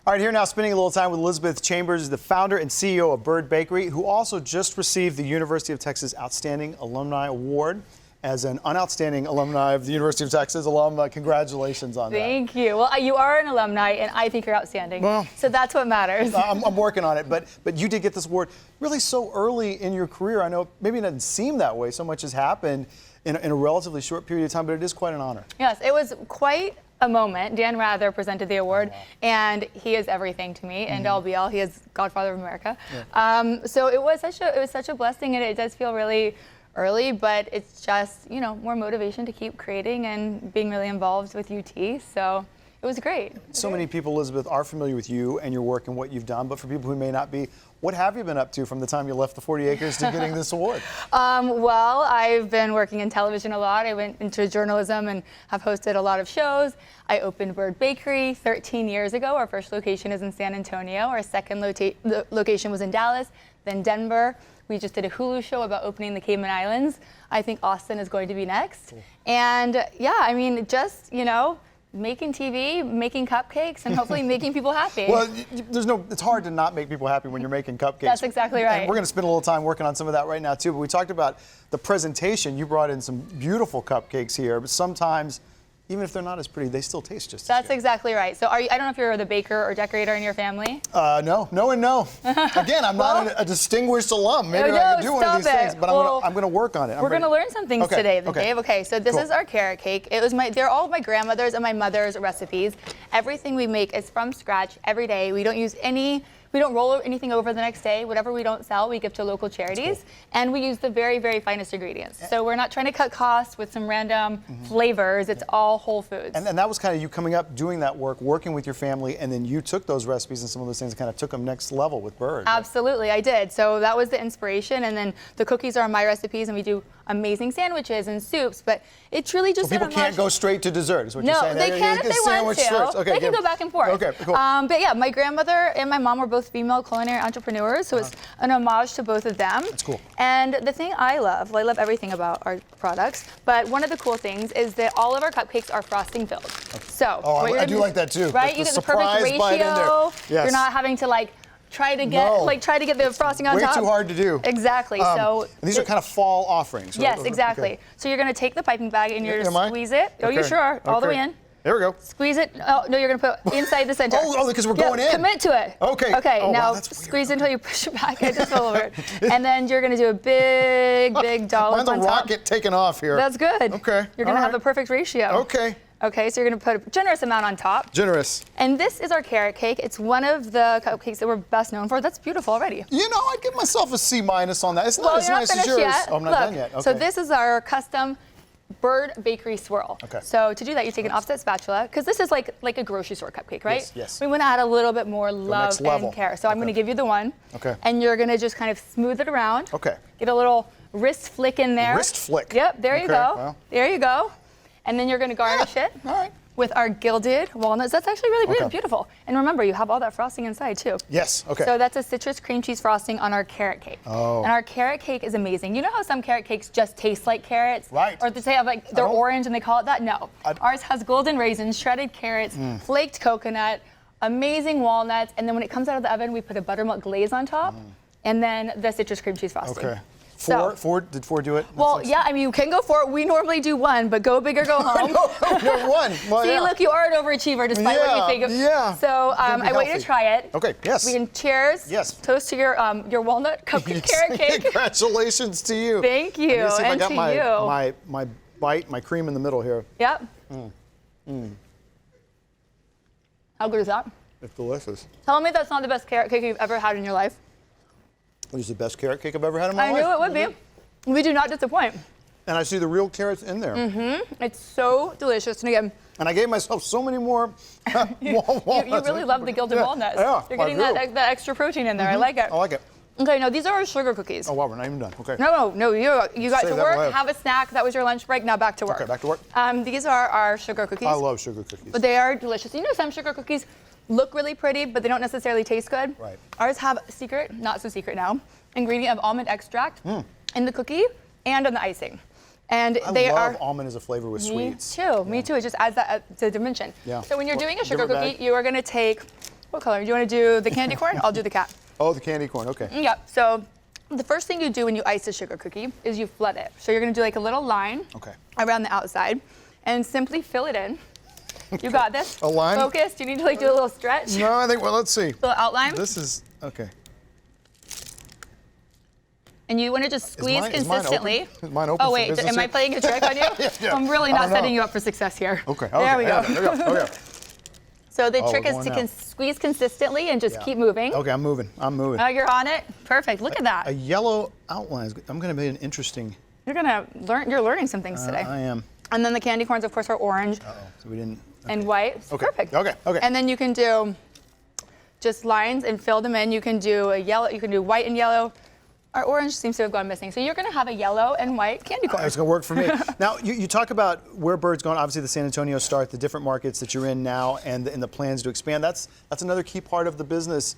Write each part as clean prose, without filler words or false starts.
All right, here now spending a little time with Elizabeth Chambers, the founder and CEO of Bird Bakery, who also just received the University of Texas Outstanding Alumni Award. As an unoutstanding alumni of the University of Texas alum, congratulations on that. Thank you. Well, you are an alumni, and I think you're outstanding. Well, so that's what matters. I'm working on it, but you did get this award really so early in your career. I know maybe it doesn't seem that way. So much has happened in a relatively short period of time, but it is quite an honor. Yes, it was quite a moment. Dan Rather presented the award, and he is everything to me. And all be all, he is Godfather of America. Yeah. So it was such a blessing, and it does feel really early, but it's just, you know, more motivation to keep creating and being really involved with UT. So it was great. So many people, Elizabeth, are familiar with you and your work and what you've done, but for people who may not be, what have you been up to from the time you left the 40 acres to getting this award? Well, I've been working in television a lot. I went into journalism and have hosted a lot of shows. I opened Bird Bakery 13 years ago. Our first location is in San Antonio. Our second location was in Dallas, then Denver. We just did a Hulu show about opening the Cayman Islands. I think Austin is going to be next. Cool. And yeah, I mean, just, you know, making TV, making cupcakes, and hopefully making people happy. Well, it's hard to not make people happy when you're making cupcakes. That's exactly right. And we're going to spend a little time working on some of that right now too, but we talked about the presentation. You brought in some beautiful cupcakes here, but sometimes, even if they're not as pretty, they still taste just as That's good. exactly right. So I don't know if you're the baker or decorator in your family. No and no. Again, I'm not a distinguished alum. Maybe I can do one of these things, but I'm going to work on it. We're going to learn some things today, Dave. Okay, so this Cool. is our carrot cake. They're all my grandmother's and my mother's recipes. Everything we make is from scratch every day. We don't roll anything over the next day. Whatever we don't sell, we give to local charities. Cool. And we use the very, very finest ingredients. So we're not trying to cut costs with some random flavors. It's all whole foods. And that was kind of you coming up, doing that work, working with your family, and then you took those recipes and some of those things and kind of took them next level with Bird. Absolutely, I did. So that was the inspiration. And then the cookies are my recipes, and we do amazing sandwiches and soups. But it's really just people can't go straight to dessert, is what you're saying. No, they can if they want to. First. Okay, they can go back and forth. Okay, cool. But yeah, my grandmother and my mom were both female culinary entrepreneurs, so it's an homage to both of them. That's cool. And the thing I love everything about our products, but one of the cool things is that all of our cupcakes are frosting filled. Okay. So I do like that too. Right, you get the perfect ratio. Yes. You're not having to try to get the frosting on top. Way too hard to do. Exactly. And these are kind of fall offerings, right? Yes, exactly. Okay. So you're going to take the piping bag and you're going to squeeze it. Oh, you sure are. All the way in. There we go. Squeeze it. Oh, no, you're going to put inside the center. Because we're going in. Commit to it. Okay. Okay, now wow, squeeze it until you push it back. I just fell over it. And then you're going to do a big dollop on top. Mine's a rocket taking off here. That's good. Okay. You're going to have the perfect ratio. Okay. Okay, so you're going to put a generous amount on top. Generous. And this is our carrot cake. It's one of the cupcakes that we're best known for. That's beautiful already. You know, I'd give myself a C- on that. It's not as nice as yours. Yet. Oh, I'm not done yet. Okay. So this is our custom Bird Bakery swirl. Okay. So to do that, you take an offset spatula, because this is like a grocery store cupcake, right? Yes. We want to add a little bit more love and care. So I'm going to give you the one. Okay. And you're going to just kind of smooth it around. Okay. Get a little wrist flick in there. Wrist flick. Yep, there you go. Well. There you go. And then you're going to garnish it. All right. With our gilded walnuts. That's actually really beautiful. And remember, you have all that frosting inside too. Yes, okay. So that's a citrus cream cheese frosting on our carrot cake. Oh. And our carrot cake is amazing. You know how some carrot cakes just taste like carrots? Right. Or they have they're orange and they call it that? No. Ours has golden raisins, shredded carrots, flaked coconut, amazing walnuts, and then when it comes out of the oven, we put a buttermilk glaze on top, and then the citrus cream cheese frosting. Okay. Did four do it? Well, yeah, I mean, you can go for it. We normally do one, but go big or go home. No, one. Well, See, look, you are an overachiever despite what you think of. Yeah. So I want you to try it. Okay, yes. We can cheers. Yes. Toast to your walnut cupcake carrot cake. Congratulations to you. Thank you. And to you. My bite, my cream in the middle here. Yep. How good is that? It's delicious. Tell me that's not the best carrot cake you've ever had in your life. It is the best carrot cake I've ever had in my life. I knew it would be. We do not disappoint. And I see the real carrots in there. It's so delicious. And again, and I gave myself so many more walnuts. You really love the gilded walnuts. Yeah, You're getting that extra protein in there. I like it. I like it. Okay, now these are our sugar cookies. Oh, wow, we're not even done. Okay. No, you got to work, have a snack. That was your lunch break. Now back to work. Okay, back to work. These are our sugar cookies. I love sugar cookies. But they are delicious. You know, some sugar cookies look really pretty, but they don't necessarily taste good. Right. Ours have a secret, not so secret now, ingredient of almond extract in the cookie and on the icing. And I love almond as a flavor with sweets. Me too. It just adds that to the dimension. Yeah. So when you're doing a sugar cookie, you are going to take What color? Do you want to do the candy corn? I'll do the cat. Oh, the candy corn. Okay. Yep. So the first thing you do when you ice a sugar cookie is you flood it. So you're going to do like a little line around the outside and simply fill it in. You got this. A line? Focus. Do you need to like do a little stretch? No, I think, well, let's see. Little outline. This is, okay. And you want to just squeeze consistently. Is mine open oh for wait, business am I yet? playing a trick on you? Yeah. I'm really not setting you up for success here. Okay. There we go. There we go. Okay. So the Oh, trick we're is going to now. squeeze consistently and just keep moving. Okay, I'm moving. I'm moving. Oh, you're on it. Perfect. Look at that. A yellow outline. I'm going to make an interesting. You're gonna learn. You're learning some things today. I am. And then the candy corns, of course, are orange So we didn't. and white. It's Okay. Perfect. Okay. And then you can do just lines and fill them in. You can do a yellow. You can do white and yellow. Our orange seems to have gone missing. So you're going to have a yellow and white candy corn. It's going to work for me. Now, you talk about where Bird's going. Obviously, the San Antonio start, the different markets that you're in now, and the plans to expand. That's another key part of the business.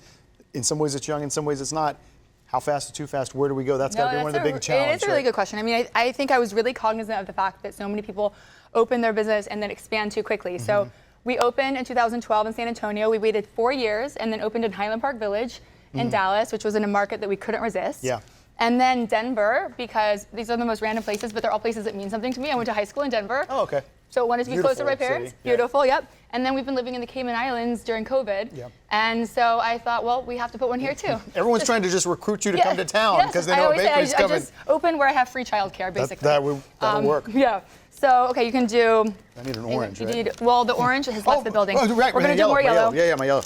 In some ways, it's young. In some ways, it's not. How fast is too fast? Where do we go? That's got to be one of the big challenges. It is a really good question. I mean, I think I was really cognizant of the fact that so many people open their business and then expand too quickly. So we opened in 2012 in San Antonio. We waited 4 years and then opened in Highland Park Village in Dallas, which was in a market that we couldn't resist. Yeah. And then Denver, because these are the most random places, but they're all places that mean something to me. I went to high school in Denver. Oh, okay. So I wanted to be closer to my parents. City. Yeah. Beautiful, yep. And then we've been living in the Cayman Islands during COVID. Yep. And so I thought, well, we have to put one here too. Everyone's trying to just recruit you to come to town because they know a bakery's coming. I just open where I have free childcare, basically. That'll work. Yeah. So, okay, you can do. I need an orange, you right? need, well, the orange has left the building. Oh, right. We're going to do more yellow. Yeah, my yellow.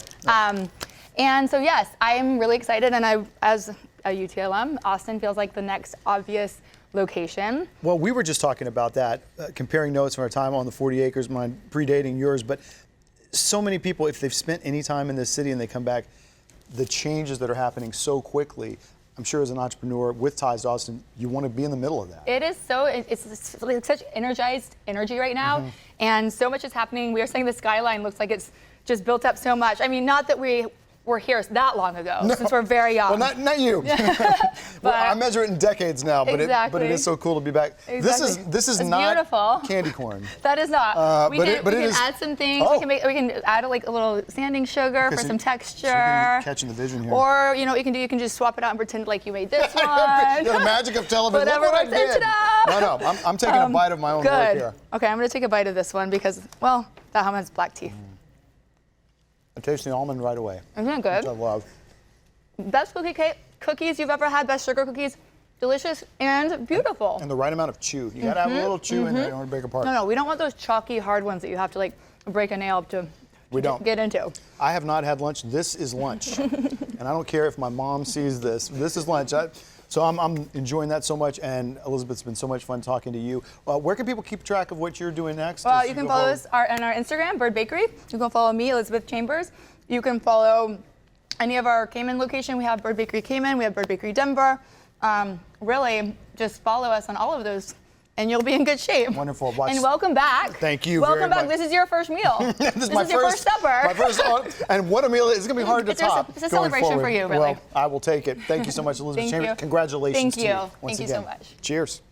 And so, yes, I'm really excited. And as a UT alum, Austin feels like the next obvious location. Well, we were just talking about that, comparing notes from our time on the 40 acres, mine predating yours. But so many people, if they've spent any time in this city and they come back, the changes that are happening so quickly. I'm sure as an entrepreneur with ties to Austin, you want to be in the middle of that. It is so, it's like such energized energy right now. And so much is happening. We are saying the skyline looks like it's just built up so much. I mean, not that we were here that long ago, since we're very young. Well, not you. Well, I measure it in decades now, but it is so cool to be back. Exactly. This is it's not beautiful. candy corn. That is not. We can it is, add some things. Oh. We can add a little sanding sugar for some texture. Catching the vision here. Or you can just swap it out and pretend like you made this one. Yeah, the magic of television. Whatever Look what I did. No, I'm taking a bite of my own work Good. here. Okay, I'm gonna take a bite of this one because, well, that one has black teeth. I taste the almond right away. Isn't it good? Which I love. Best cookies you've ever had, best sugar cookies. Delicious and beautiful. And the right amount of chew. You gotta have a little chew in there. You don't want to break apart. No, we don't want those chalky, hard ones that you have to like break a nail to get into. I have not had lunch. This is lunch. And I don't care if my mom sees this. This is lunch. So I'm enjoying that so much. And Elizabeth, it's been so much fun talking to you. Where can people keep track of what you're doing next? Well, you can follow us on our Instagram, Bird Bakery. You can follow me, Elizabeth Chambers. You can follow any of our Cayman location. We have Bird Bakery Cayman. We have Bird Bakery Denver. Really, just follow us on all of those, and you'll be in good shape. Wonderful. And welcome back. Thank you. Welcome very back. much. This is your first meal. This is your first supper. My first, and what a meal! It's going to be hard to top. It's a celebration for you, really. Well, I will take it. Thank you so much, Elizabeth Thank Chambers. you. Congratulations Thank you. to you once Thank again. you so much. Cheers.